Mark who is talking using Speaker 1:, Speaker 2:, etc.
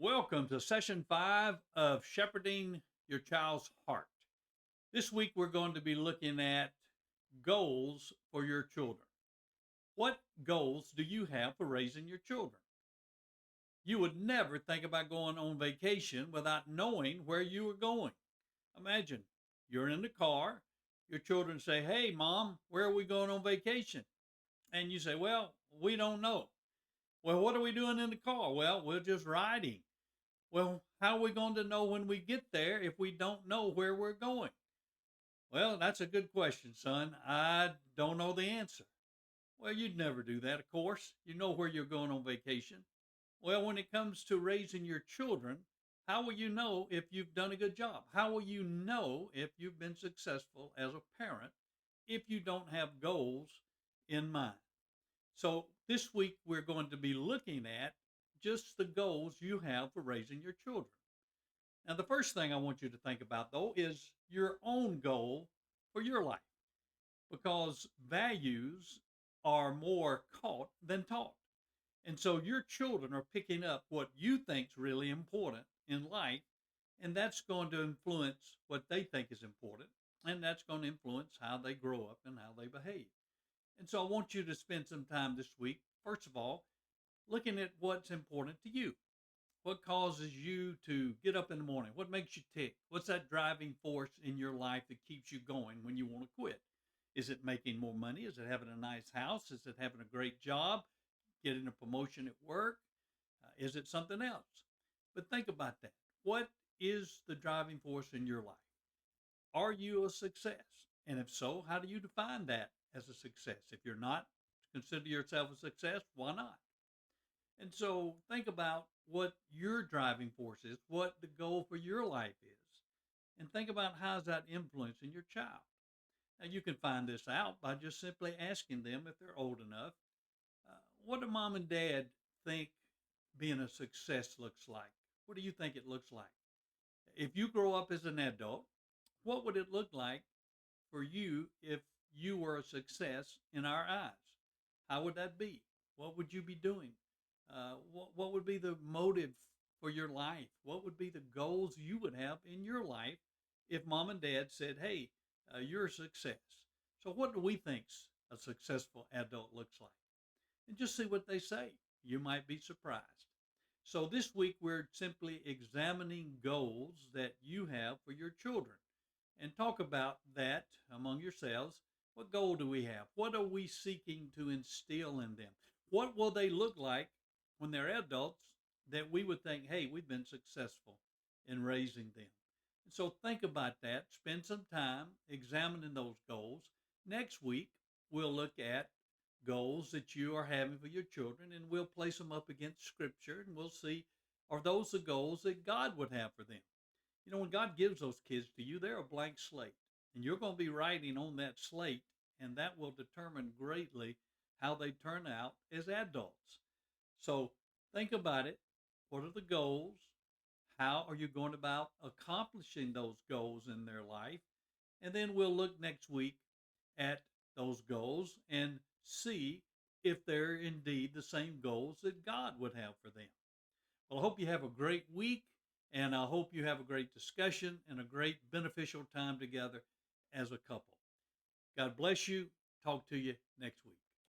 Speaker 1: Welcome to session 5 of Shepherding Your Child's Heart. This week we're going to be looking at goals for your children. What goals do you have for raising your children? You would never think about going on vacation without knowing where you were going. Imagine you're in the car, your children say, "Hey, mom, where are we going on vacation?" And you say, "Well, we don't know." "Well, what are we doing in the car?" "Well, we're just riding." "Well, how are we going to know when we get there if we don't know where we're going?" "Well, that's a good question, son. I don't know the answer." "Well, you'd never do that, of course. You know where you're going on vacation." "Well, when it comes to raising your children, how will you know if you've done a good job? How will you know if you've been successful as a parent if you don't have goals in mind?" So this week we're going to be looking at just the goals you have for raising your children. Now, the first thing I want you to think about, though, is your own goal for your life, because values are more caught than taught. And so your children are picking up what you think's really important in life, and that's going to influence what they think is important, and that's going to influence how they grow up and how they behave. And so I want you to spend some time this week, first of all, looking at what's important to you. What causes you to get up in the morning? What makes you tick? What's that driving force in your life that keeps you going when you want to quit? Is it making more money? Is it having a nice house? Is it having a great job? Getting a promotion at work? Is it something else? But think about that. What is the driving force in your life? Are you a success? And if so, how do you define that as a success? If you're not, consider yourself a success, why not? And so think about what your driving force is, what the goal for your life is, and think about how's that influencing your child. Now, you can find this out by just simply asking them if they're old enough, what do mom and dad think being a success looks like? What do you think it looks like? If you grow up as an adult, what would it look like for you if you were a success in our eyes? How would that be? What would you be doing? What would be the motive for your life? What would be the goals you would have in your life if mom and dad said, "Hey, you're a success"? So, what do we think a successful adult looks like? And just see what they say. You might be surprised. So, this week we're simply examining goals that you have for your children and talk about that among yourselves. What goal do we have? What are we seeking to instill in them? What will they look like when they're adults that we would think, "Hey, we've been successful in raising them"? And so think about that. Spend some time examining those goals. Next week, we'll look at goals that you are having for your children, and we'll place them up against Scripture, and we'll see, are those the goals that God would have for them? You know, when God gives those kids to you, they're a blank slate, and you're going to be writing on that slate, and that will determine greatly how they turn out as adults. So think about it. What are the goals? How are you going about accomplishing those goals in their life? And then we'll look next week at those goals and see if they're indeed the same goals that God would have for them. Well, I hope you have a great week, and I hope you have a great discussion and a great beneficial time together as a couple. God bless you. Talk to you next week.